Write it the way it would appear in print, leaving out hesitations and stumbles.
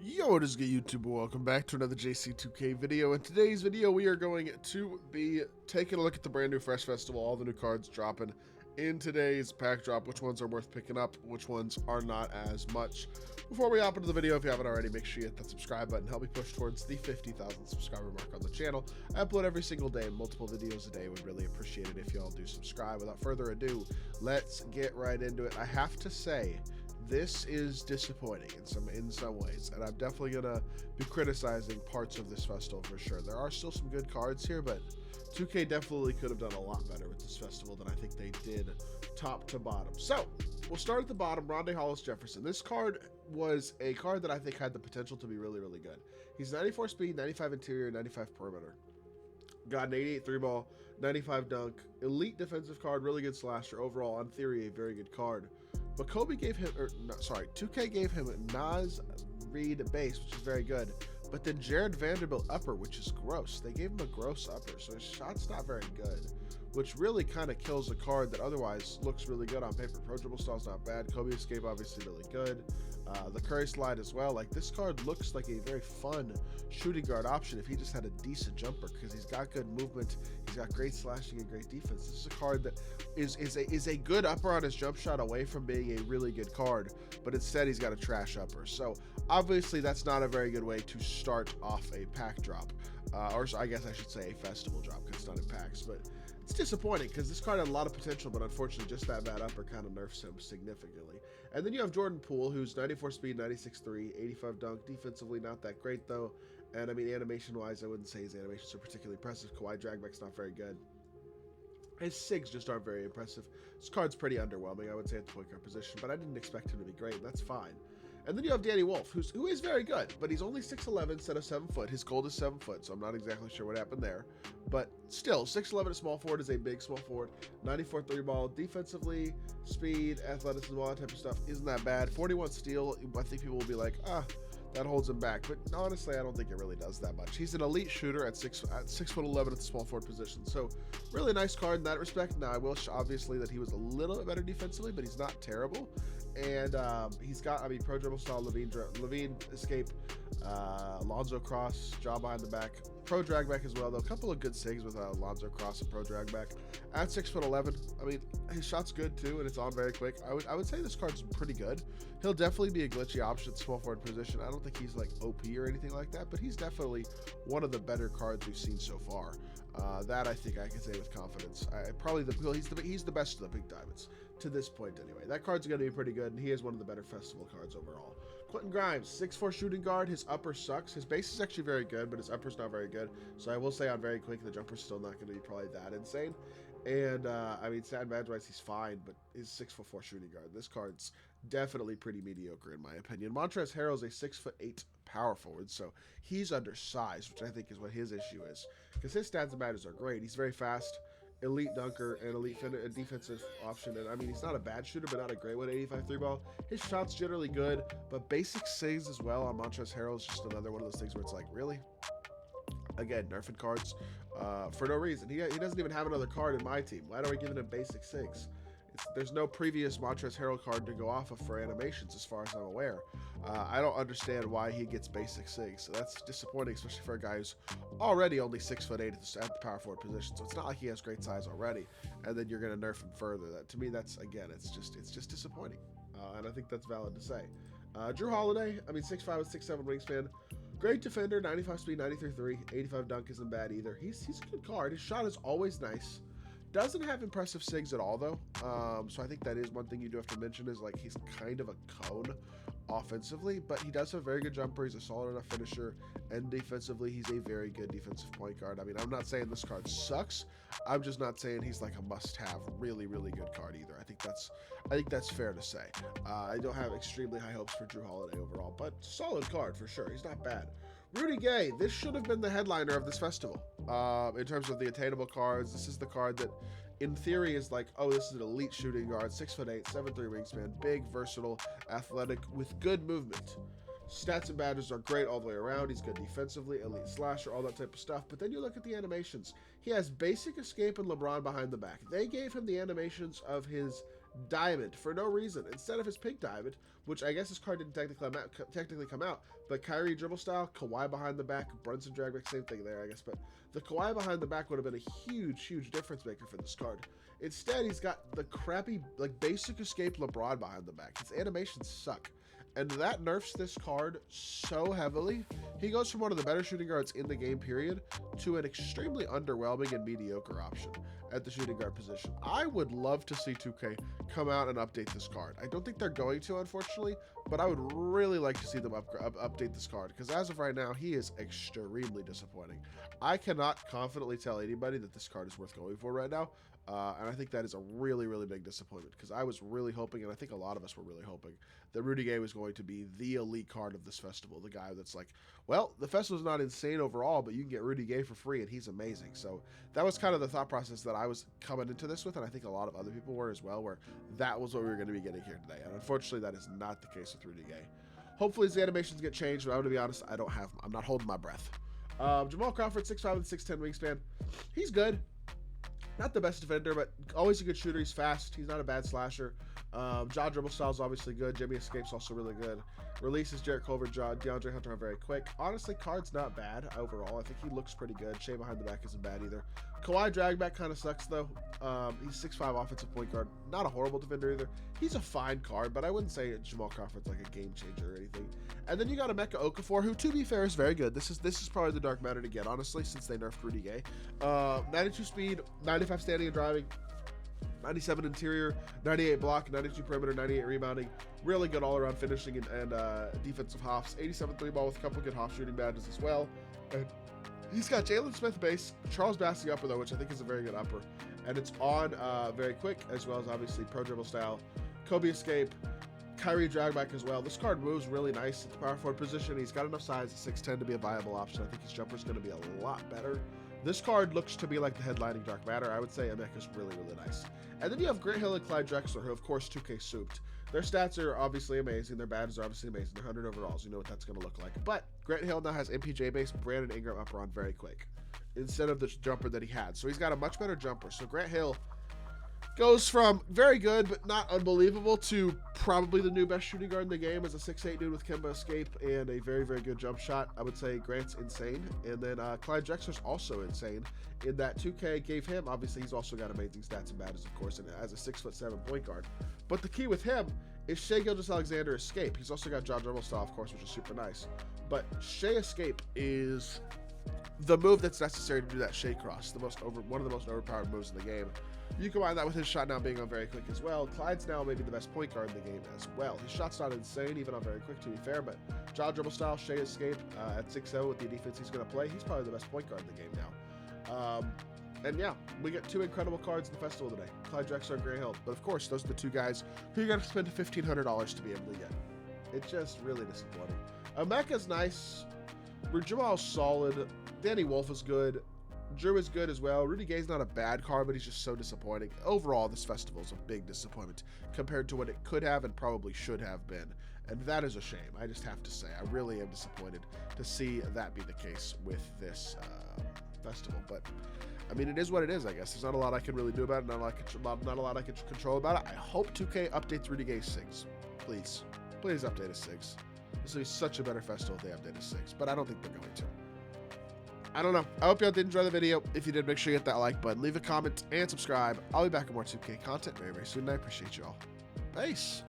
Yo, what is good, YouTube? Welcome back to another JC2K video. In today's video, we are going to be taking a look at the brand new Fresh Festival, all the new cards dropping in today's pack drop, which ones are worth picking up, which ones are not as much. Before we hop into the video, if you haven't already, make sure you hit that subscribe button, help me push towards the 50,000 subscriber mark on the channel. I upload every single day, multiple videos a day. Would really appreciate it if y'all do subscribe. Without further ado, let's get right into it. I have to say, this is disappointing in some ways, and I'm definitely gonna be criticizing parts of this festival for sure. There are still some good cards here, but 2K definitely could have done a lot better with this festival than I think they did top to bottom. So we'll start at the bottom. Rondae, Hollis-Jefferson. This card was a card that I think had the potential to be really, really good. He's 94 speed, 95 interior, 95 perimeter. Got an 88 3-ball, 95 dunk, elite defensive card, really good slasher. Overall, on theory, a very good card. But Kobe gave him, 2K gave him Nas Reed base, which is very good. But then Jared Vanderbilt upper, which is gross. They gave him a gross upper, so his shot's not very good, which really kind of kills a card that otherwise looks really good on paper. Pro dribble style's not bad. Kobe escape obviously really good. The Curry slide as well. Like, this card looks like a very fun shooting guard option if he just had a decent jumper, because he's got good movement, he's got great slashing and great defense. This is a card that is a good upper on his jump shot away from being a really good card, but instead he's got a trash upper. So obviously that's not a very good way to start off a pack drop, or I guess I should say a festival drop, because it's not in packs. But it's disappointing because this card had a lot of potential, but unfortunately just that bad upper kind of nerfs him significantly. And then you have Jordan Poole, who's 94 speed, 96 3, 85 dunk. Defensively not that great though, and I mean animation wise I wouldn't say his animations are particularly impressive. Kawhi dragback's not very good. His SIGs just aren't very impressive. This card's pretty underwhelming, I would say, at the point guard position, but I didn't expect him to be great, and that's fine. And then you have Danny Wolf, who is very good, but he's only 6'11" instead of 7 foot. His gold is 7 foot, so I'm not exactly sure what happened there. But still, 6'11" at small forward is a big small forward. 94 3-ball. Defensively, speed, athleticism, all that type of stuff isn't that bad. 41 steal, I think people will be like, that holds him back, but honestly, I don't think it really does that much. He's an elite shooter at 6'11" at the small forward position, so really nice card in that respect. Now, I wish obviously that he was a little bit better defensively, but he's not terrible. And he's got, I mean, pro dribble style, Levine escape, Lonzo cross, draw behind the back, pro drag back as well, though. A couple of good SIGs with Lonzo cross and pro drag back. At 6'11", I mean, his shot's good too, and it's on very quick. I would say this card's pretty good. He'll definitely be a glitchy option at small forward position. I don't think he's like OP or anything like that, but he's definitely one of the better cards we've seen so far. That I think I can say with confidence. He's the best of the big diamonds to this point anyway. That card's going to be pretty good, and he is one of the better festival cards overall. Quentin Grimes, 6'4" shooting guard. His upper sucks. His base is actually very good, but his upper's not very good. So I will say on very quick, the jumper's still not going to be probably that insane. And I mean, stat badge-wise, he's fine, but he's 6'4" shooting guard. This card's definitely pretty mediocre in my opinion. Montrezl Harrell is a 6'8" power forward, so he's undersized, which I think is what his issue is, because his stats and badges are great. He's very fast, elite dunker, and elite defensive option. And I mean, he's not a bad shooter, but not a great one. 85 3-ball. His shot's generally good, but basic SIGs as well on Montrezl Harrell is just another one of those things where it's like, really? Again, nerfing cards for no reason. He doesn't even have another card in my team. Why are we giving him basic SIGs? There's no previous Montrezl Harrell card to go off of for animations, as far as I'm aware. I don't understand why he gets basic SIGs, so that's disappointing, especially for a guy who's already only 6'8" at the power forward position. So it's not like he has great size already, and then you're going to nerf him further. That, to me, that's, again, it's just disappointing, and I think that's valid to say. Jrue Holiday, I mean, 6'5" with 6'7" wingspan. Great defender, 95 speed, 93 3, 85 dunk isn't bad either. He's a good card. His shot is always nice. Doesn't have impressive SIGs at all, though. So I think that is one thing you do have to mention, is like he's kind of a cone offensively, but he does have a very good jumper. He's a solid enough finisher, and defensively, he's a very good defensive point guard. I mean, I'm not saying this card sucks. I'm just not saying he's like a must-have, really, really good card either. I think that's fair to say. I don't have extremely high hopes for Jrue Holiday overall, but solid card for sure. He's not bad. Rudy Gay, this should have been the headliner of this festival. In terms of the attainable cards, this is the card that, in theory, is like, oh, this is an elite shooting guard, 6'8", 7'3" wingspan, big, versatile, athletic, with good movement. Stats and badges are great all the way around. He's good defensively, elite slasher, all that type of stuff. But then you look at the animations. He has basic escape and LeBron behind the back. They gave him the animations of his diamond for no reason instead of his pink diamond, which I guess his card didn't technically come out, but Kyrie dribble style, Kawhi behind the back, Brunson drag back, same thing there, I guess, but the Kawhi behind the back would have been a huge difference maker for this card. Instead, he's got the crappy, like, basic escape LeBron behind the back. His animations suck. And that nerfs this card so heavily. He goes from one of the better shooting guards in the game, period, to an extremely underwhelming and mediocre option at the shooting guard position. I would love to see 2K come out and update this card. I don't think they're going to, unfortunately, but I would really like to see them update this card, because as of right now, he is extremely disappointing. I cannot confidently tell anybody that this card is worth going for right now. And I think that is a really big disappointment, because I was really hoping, and I think a lot of us were really hoping, that Rudy Gay was going to be the elite card of this festival. The guy that's like, well, the festival's not insane overall, but you can get Rudy Gay for free, and he's amazing. So that was kind of the thought process that I was coming into this with, and I think a lot of other people were as well, where that was what we were going to be getting here today. And unfortunately, that is not the case with Rudy Gay. Hopefully his animations get changed, but I'm going to be honest, I'm not holding my breath. Jamal Crawford, 6'5" and 6'10" wingspan. He's good. Not the best defender, but always a good shooter. He's fast. He's not a bad slasher. Ja dribble style is obviously good. Jimmy escape's also really good. Releases Jarrett Culver, DeAndre Hunter are very quick. Honestly, card's not bad overall. I think he looks pretty good. Shea behind the back isn't bad either. Kawhi drag back kind of sucks though. He's 6'5" offensive point guard. Not a horrible defender either. He's a fine card, but I wouldn't say Jamal Crawford's like a game changer or anything. And then you got Emeka Okafor, who, to be fair, is very good. This is probably the dark matter to get, honestly, since they nerfed Rudy Gay. 92 speed, 95 standing and driving, 97 interior, 98 block, 92 perimeter, 98 rebounding. Really good all-around finishing and defensive hops. 87 3-ball with a couple good hop shooting badges as well. And he's got Jalen Smith base, Charles Bassey upper, though, which I think is a very good upper. And it's on very quick, as well as, obviously, pro dribble style, Kobe escape, Kyrie drag back as well. This card moves really nice at the power forward position. He's got enough size at 6'10" to be a viable option. I think his jumper is going to be a lot better. This card looks to be like the headlining dark matter. I would say Emeka's really nice. And then you have Grant Hill and Clyde Drexler, who of course 2K souped. Their stats are obviously amazing. Their badges are obviously amazing. They're 100 overalls. You know what that's going to look like. But Grant Hill now has MPJ base, Brandon Ingram upper on very quick, instead of the jumper that he had. So he's got a much better jumper. So Grant Hill goes from very good but not unbelievable to probably the new best shooting guard in the game as a 6'8" dude with Kemba escape and a very good jump shot. I would say Grant's insane. And then Clyde Drexler's also insane in that 2K gave him, obviously he's also got amazing stats and badges, of course, and as a 6'7" point guard. But the key with him is Shai Gilgeous-Alexander escape. He's also got Ja dribble style, of course, which is super nice. But Shai escape is the move that's necessary to do that Shea cross, one of the most overpowered moves in the game. You combine that with his shot now being on very quick as well. Clyde's now maybe the best point guard in the game as well. His shot's not insane, even on very quick, to be fair, but Ja dribble style, Shea escape at 6'0" with the defense he's going to play. He's probably the best point guard in the game now. And yeah, we get two incredible cards in the festival today, Clyde Drexler and Grant Hill. But of course, those are the two guys who you're going to spend $1,500 to be able to get. It's just really disappointing. Emeka's nice. Jamal's solid. Danny Wolf is good. Jrue is good as well. Rudy Gay's not a bad card, but he's just so disappointing. Overall, this festival is a big disappointment compared to what it could have and probably should have been. And that is a shame. I just have to say, I really am disappointed to see that be the case with this festival. But, I mean, it is what it is, I guess. There's not a lot I can really do about it. Not a lot I can control about it. I hope 2K updates Rudy Gay's SIGs. Please. Please update his SIGs. This will be such a better festival if they update his SIGs. But I don't think they're going to. I don't know. I hope y'all did enjoy the video. If you did, make sure you hit that like button, leave a comment, and subscribe. I'll be back with more 2K content very soon, and I appreciate y'all. Peace.